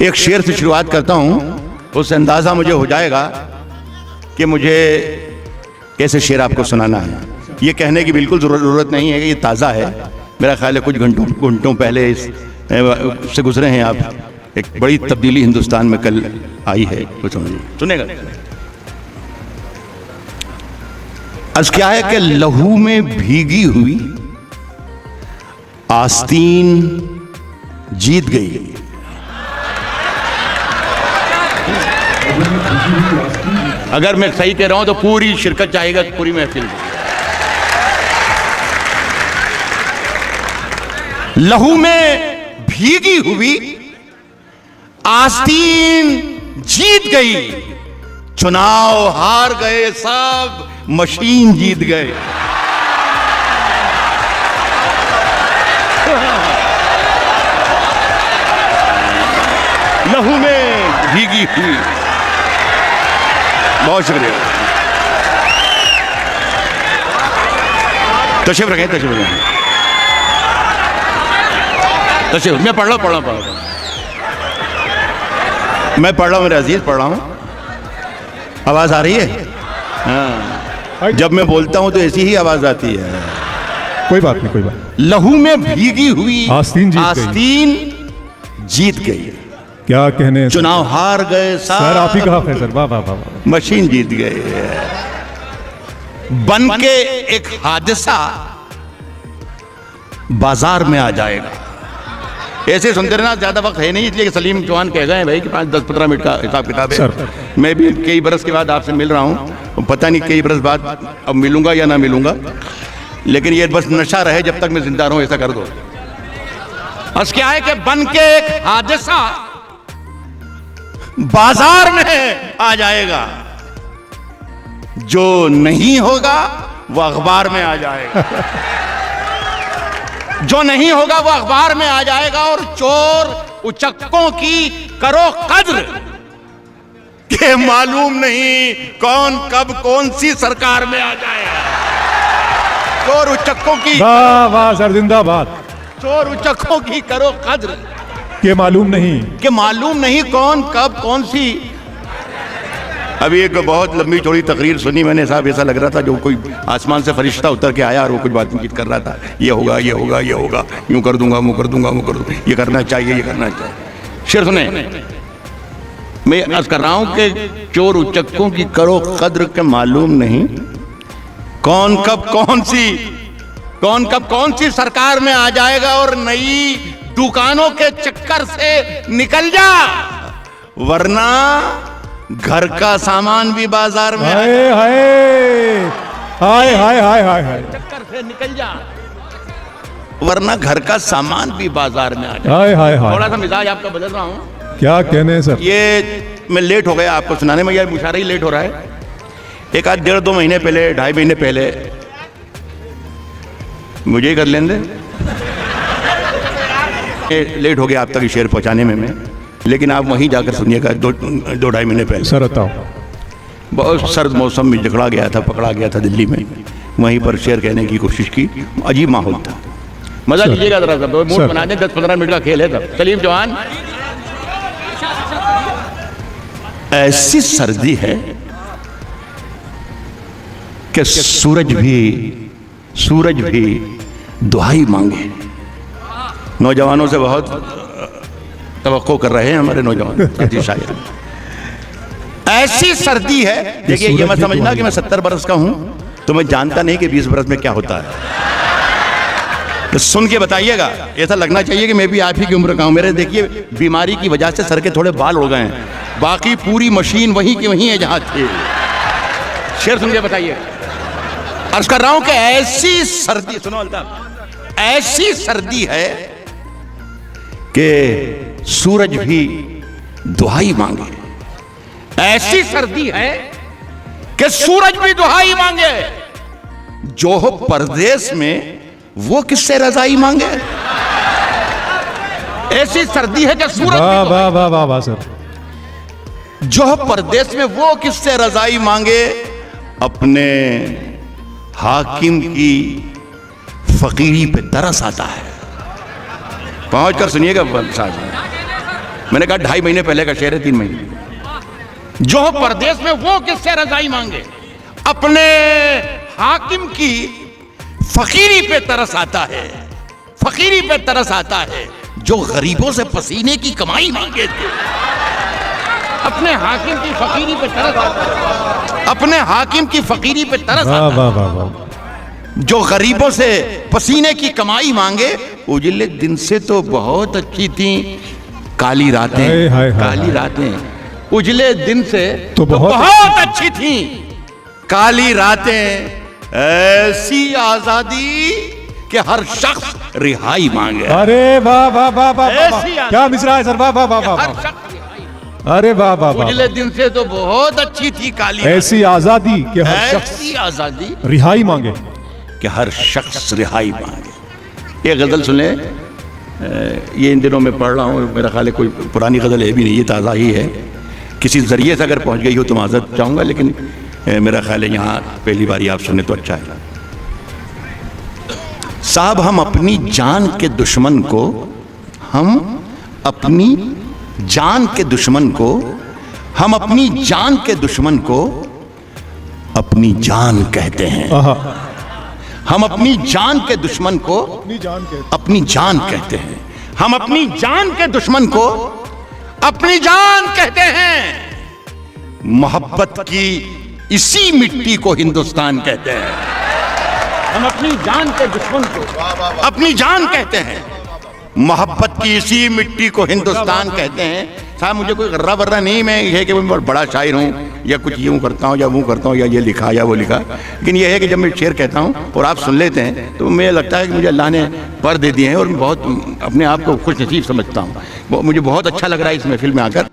एक शेर से शुरुआत करता हूं, उससे अंदाजा मुझे हो जाएगा कि मुझे कैसे शेर आपको सुनाना है। ये कहने की बिल्कुल ज़रूरत नहीं है कि ये ताज़ा है, मेरा ख्याल है कुछ घंटों पहले इस से गुजरे हैं आप। एक बड़ी तब्दीली हिंदुस्तान में कल आई है, कुछ सुनेगा। अर्ज क्या है कि लहू में भीगी हुई आस्तीन जीत गई। अगर मैं सही कह रहा हूं तो पूरी शिरकत चाहेगा, पूरी महफिल। लहू में भीगी हुई आस्तीन जीत गई, चुनाव हार गए सब, मशीन जीत गए। लहू में भीगी हुई। बहुत शुक्रिया। तशरीफ रखें, तशरीफ रखें, तशरीफ। मैं पढ़ रहा हूँ मैं पढ़ रहा हूँ मेरे अजीज, पढ़ रहा हूँ। आवाज आ रही है? हाँ, जब मैं बोलता हूँ तो ऐसी ही आवाज आती है। कोई बात नहीं, कोई बात। लहू में भीगी हुई आस्तीन जीत गई। क्या कहने, चुनाव हार गए सर। आप ही कहा फैजल, वाह वाह वाह। मशीन जीत गए। बन के एक हादसा बाजार में आ जाएगा। ऐसे सुनते रहना, ज्यादा वक्त है नहीं, इसलिए सलीम चौहान कह गए भाई कि 5-10-15 मिनट का हिसाब किताब है। मैं भी कई बरस के बाद आपसे मिल रहा हूँ, पता नहीं कई बरस बाद अब मिलूंगा या ना मिलूंगा, लेकिन ये बस नशा रहे जब तक मैं जिंदा रहूं, ऐसा कर दो। बस क्या है कि बन के एक हादसा बाजार में आ जाएगा, जो नहीं होगा वो अखबार में आ जाएगा। जो नहीं होगा वो अखबार में आ जाएगा। और चोर उचक्कों की करो कद्र के मालूम नहीं कौन कब कौन सी सरकार में आ जाएगा। चोर उचक्कों की, वाह वाह सर, जिंदाबाद। चोर उचक्कों की करो कद्र के मालूम नहीं कौन कब कौन सी। अभी एक बहुत लंबी चौड़ी तकरीर सुनी मैंने साहब, ऐसा लग रहा था जो कोई आसमान से फरिश्ता उतर के आया और वो कुछ बातचीत कर रहा था। ये होगा, ये होगा, ये होगा, यूं कर दूंगा, मुँह कर दूंगा, मुँह कर दूंगा, ये करना चाहिए, ये करना चाहिए। शेर सुने, मैं अर्ज कर रहा हूं कि चोर उचक्कों की करो कद्र के मालूम नहीं कौन कब कौन सी सरकार में आ जाएगा। और नई दुकानों के चक्कर से निकल जा, वरना घर का सामान भी बाजार में हाय हाय हाय हाय हाय हाय हाय, चक्कर से निकल जा, वरना घर का सामान भी बाजार में आ जाए। हाय हाय हाय। थोड़ा सा मिजाज आपका बदल रहा हूँ। क्या कहने सर। ये मैं लेट हो गया आपको सुनाने में, यार मुशारा ही लेट हो रहा है। एक आध 1.5-2 महीने पहले, 2.5 महीने पहले, मुझे ही कर लेने लेट हो गया आप तक शेर पहुंचाने में मैं, लेकिन आप वहीं जाकर सुनिएगा। 2-2.5 महीने पहले सर बताओ, बहुत सर्द मौसम में पकड़ा गया था दिल्ली में। वहीं पर शेर कहने की कोशिश की, अजीब माहौल था। मजा लीजिएगा जरा सा, मूड बना दें। 10-15 मिनट का खेल है तब। सलीम चौहान, ऐसी सर्दी है कि सूरज भी दुहाई मांगे। नौजवानों से बहुत तवक्को कर रहे हैं हमारे नौजवान शायर। ऐसी सर्दी है, देखिए ये मत समझना कि मैं 70 बरस का हूं तो मैं जानता नहीं कि 20 बरस में क्या होता है। तो सुन के बताइएगा, ऐसा लगना चाहिए कि मैं भी आप ही की उम्र का हूं। मेरे देखिए बीमारी की वजह से सर के थोड़े बाल उड़ गए हैं, बाकी पूरी मशीन वहीं की वहीं है जहां थे। शेर सुन के बताइए। अर्ज कर रहा हूं कि ऐसी सर्दी, सुनो अल्ताफ, ऐसी सर्दी है कि सूरज भी दुहाई मांगे। ऐसी सर्दी है कि सूरज भी दुहाई मांगे। जो हो परदेश में वो किससे रजाई मांगे। ऐसी सर्दी है कि सूरज, वाह वाह वाह वाह वाह सर। जो हो परदेश में वो किससे रजाई मांगे। अपने हाकिम की फकीरी पे तरस आता है। पहुंच कर सुनिएगा साथ में। मैंने कहा 2.5 महीने पहले का शेर है, 3 महीने। जो परदेश में वो किससे रजाई मांगे, अपने हाकिम की फकीरी पे तरस आता है, फकीरी पे तरस आता है, जो गरीबों से पसीने की कमाई मांगे थे। अपने हाकिम की फकीरी पे तरस आता है, अपने हाकिम की फकीरी पे तरस वाह आता वाह वाह वाह है, जो गरीबों से पसीने की कमाई मांगे। उजले दिन से तो बहुत अच्छी थी काली रातें, हाय, हाय, हाय, काली हाय। रातें उजले दिन से तो बहुत अच्छी थी काली रातें, ऐसी आजादी कि हर शख्स रिहाई मांगे। अरे वाह वाह वाह वाह वाह, ऐसी आजादी। क्या मिसरा है सर, वाह वाह वाह वाह हर वाह। शख्स रिहाई। अरे वाह वाह वाह, उजले दिन से तो बहुत अच्छी थी काली ऐसी आजादी कि हर रातें, शख्स ऐसी आजादी रिहाई मांगे। कि हर शख्स रिहाई मांगे। ये गज़ल सुने, ये इन दिनों में पढ़ रहा हूँ, मेरा ख्याल है कोई पुरानी गज़ल है भी नहीं, ये ताज़ा ही है। किसी ज़रिए से अगर पहुँच गई हो तो माज़रत चाहूँगा, लेकिन मेरा ख्याल है यहाँ पहली बार आप सुने तो अच्छा है। साहब हम अपनी जान के दुश्मन को, हम अपनी जान के दुश्मन को, हम अपनी जान के दुश्मन को अपनी जान कहते हैं। आहा, हम अपनी जान के दुश्मन को अपनी जान के अपनी जान कहते हैं। हम अपनी जान के दुश्मन को अपनी जान कहते हैं। मोहब्बत की इसी मिट्टी को हिंदुस्तान कहते हैं। हम अपनी जान के दुश्मन को अपनी जान कहते हैं। मोहब्बत की इसी मिट्टी को हिंदुस्तान कहते हैं। साहब मुझे कोई गर्रा वर्रा नहीं, मैं ये कि मैं बहुत बड़ा शायर हूँ या कुछ यूँ करता हूँ या वो करता हूँ या ये लिखा या वो लिखा, लेकिन ये है कि जब मैं शेर कहता हूँ और आप सुन लेते हैं तो मुझे लगता है कि मुझे अल्लाह ने पर दे दिए हैं और मैं बहुत अपने आप को खुश नसीब समझता हूँ। मुझे बहुत अच्छा लग रहा है इस महफिल में आकर।